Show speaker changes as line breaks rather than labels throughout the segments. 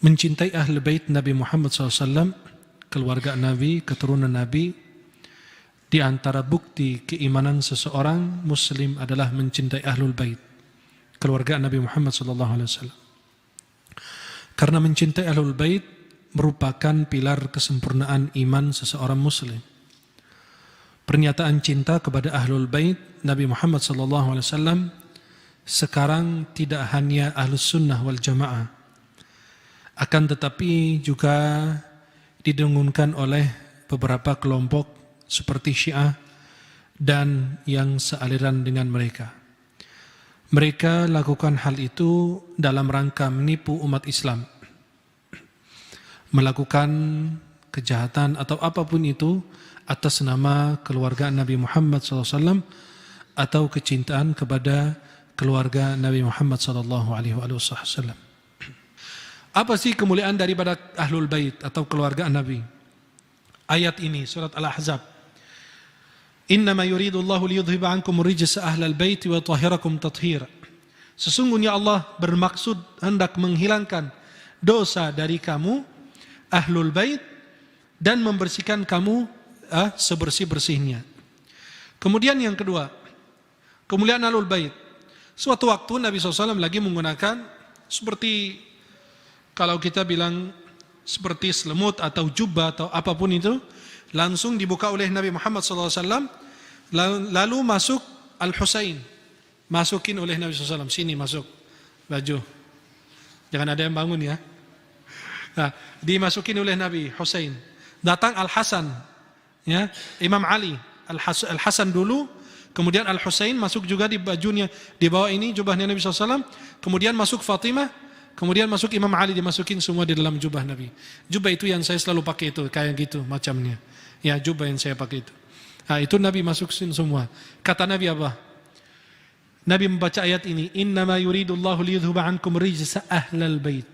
Mencintai Ahlul Bait Nabi Muhammad SAW, keluarga Nabi, keturunan Nabi, di antara bukti keimanan seseorang Muslim adalah mencintai Ahlul Bait, keluarga Nabi Muhammad SAW. Karena mencintai Ahlul Bait merupakan pilar kesempurnaan iman seseorang Muslim. Pernyataan cinta kepada Ahlul Bait Nabi Muhammad SAW sekarang tidak hanya Ahlus Sunnah wal Jamaah, akan tetapi juga didengungkan oleh beberapa kelompok seperti Syiah dan yang sealiran dengan mereka. Mereka lakukan hal itu dalam rangka menipu umat Islam, melakukan kejahatan atau apapun itu atas nama keluarga Nabi Muhammad SAW atau kecintaan kepada keluarga Nabi Muhammad SAW. Apa sih kemuliaan daripada Ahlul Bait atau keluarga Nabi? Ayat ini surat Al-Ahzab. Innama yuridullahu liyudhiba ankum rijsa ahlal bait wa tahhirakum tathhira. Sesungguhnya Allah bermaksud hendak menghilangkan dosa dari kamu Ahlul Bait dan membersihkan kamu sebersih-bersihnya. Kemudian yang kedua, kemuliaan Ahlul Bait. Suatu waktu Nabi SAW lagi menggunakan seperti, kalau kita bilang seperti selimut atau jubah atau apapun itu, langsung dibuka oleh Nabi Muhammad SAW, lalu masuk Al-Husain, masukin oleh Nabi SAW, sini masuk baju, jangan ada yang bangun ya. Nah, dimasukin oleh Nabi Husain. Datang Al-Hasan, ya, Imam Ali, Al-Hasan dulu, kemudian Al-Husain masuk juga di bajunya, di bawah ini jubahnya Nabi SAW, kemudian masuk Fatimah, kemudian masuk Imam Ali, dimasukin semua di dalam jubah Nabi. Jubah itu yang saya selalu pakai itu, kayak gitu macamnya. Ya, jubah yang saya pakai itu. Nah, itu Nabi masukin semua. Kata Nabi apa? Nabi membaca ayat ini, innama yuridullahu liyudhiba ankum rijsa ahlal bait.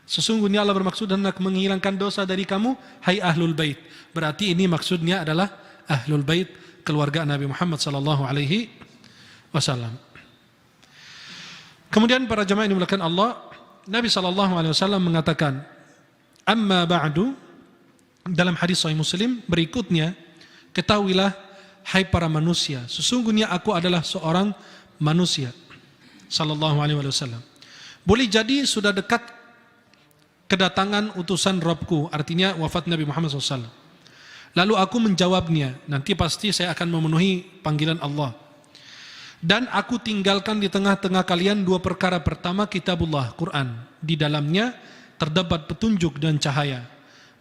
Sesungguhnya Allah bermaksud hendak menghilangkan dosa dari kamu, hai Ahlul Bait. Berarti ini maksudnya adalah Ahlul Bait, keluarga Nabi Muhammad sallallahu alaihi wasallam. Kemudian para jemaah yang dimuliakan Allah, Nabi sallallahu alaihi wasallam mengatakan, amma ba'du, dalam hadis Sahih Muslim berikutnya, ketahuilah hai para manusia, sesungguhnya aku adalah seorang manusia. Sallallahu alaihi wasallam. Boleh jadi sudah dekat kedatangan utusan Rabbku, artinya wafat Nabi Muhammad SAW. Lalu aku menjawabnya, nanti pasti saya akan memenuhi panggilan Allah. Dan aku tinggalkan di tengah-tengah kalian dua perkara. Pertama, kitabullah, Quran. Di dalamnya terdapat petunjuk dan cahaya.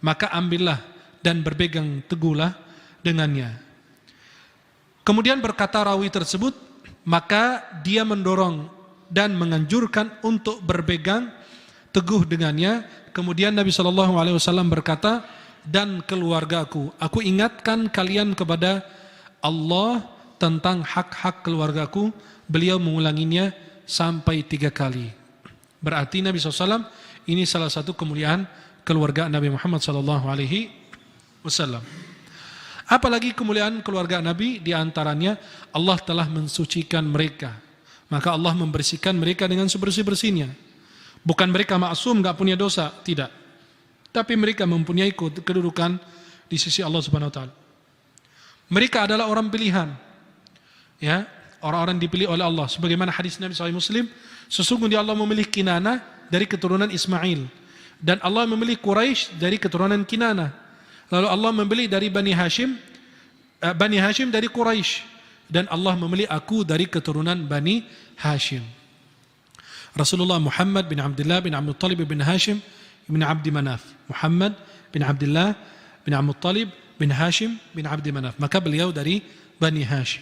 Maka ambillah dan berpegang teguhlah dengannya. Kemudian berkata rawi tersebut, maka dia mendorong dan menganjurkan untuk berpegang teguh dengannya. Kemudian Nabi SAW berkata, dan keluargaku, aku ingatkan kalian kepada Allah tentang hak-hak keluargaku. Beliau mengulanginya sampai 3 kali. Berarti Nabi SAW ini salah satu kemuliaan keluarga Nabi Muhammad SAW. Apalagi kemuliaan keluarga Nabi, diantaranya Allah telah mensucikan mereka, maka Allah membersihkan mereka dengan sebersih-bersihnya. Bukan mereka maksum, gak punya dosa, tidak. Tapi mereka mempunyai kedudukan di sisi Allah Subhanahu Wa Taala. Mereka adalah orang pilihan, ya, orang-orang dipilih oleh Allah. Sebagaimana hadis Nabi Sahih Muslim, sesungguhnya Allah memilih Kinanah dari keturunan Ismail, dan Allah memilih Quraisy dari keturunan Kinanah. Lalu Allah memilih dari Bani Hashim dari Quraisy, dan Allah memilih aku dari keturunan Bani Hashim. Rasulullah Muhammad bin Abdullah bin Abdul Talib bin Hashim bin Abdi Manaf. Muhammad bin Abdullah bin Abdul Talib bin Hashim bin Abdi Manaf. Maka beliau dari Bani Hashim.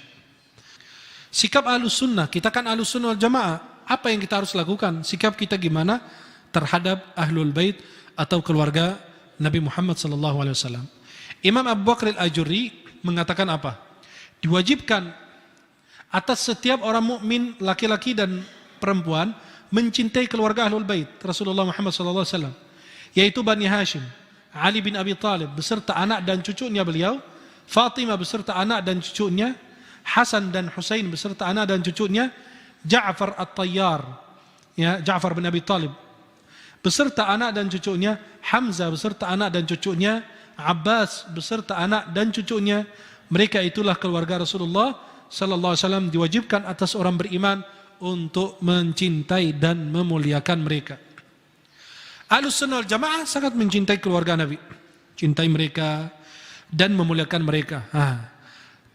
Sikap Ahlus Sunnah, kita kan Ahlus Sunnah wal Jamaah. Apa yang kita harus lakukan? Sikap kita gimana terhadap Ahlul Bait atau keluarga Nabi Muhammad SAW? Imam Abu Bakr al-Ajurri mengatakan apa? Diwajibkan atas setiap orang mukmin laki-laki dan perempuan mencintai keluarga Ahlul Bait Rasulullah Muhammad SAW, yaitu Bani Hashim, Ali bin Abi Talib beserta anak dan cucunya beliau, Fatimah beserta anak dan cucunya, Hasan dan Husain beserta anak dan cucunya, Ja'far at-Tayyar, ya, Ja'far bin Abi Talib beserta anak dan cucunya, Hamzah beserta anak dan cucunya, Abbas beserta anak dan cucunya. Mereka itulah keluarga Rasulullah sallallahu alaihi wasallam, diwajibkan atas orang beriman untuk mencintai dan memuliakan mereka. Ahlus Sunnah wal Jamaah sangat mencintai keluarga Nabi, cintai mereka dan memuliakan mereka.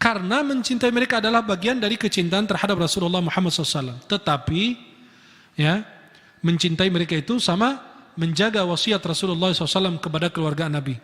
Karena mencintai mereka adalah bagian dari kecintaan terhadap Rasulullah Muhammad SAW. Tetapi, ya, mencintai mereka itu sama menjaga wasiat Rasulullah SAW kepada keluarga Nabi.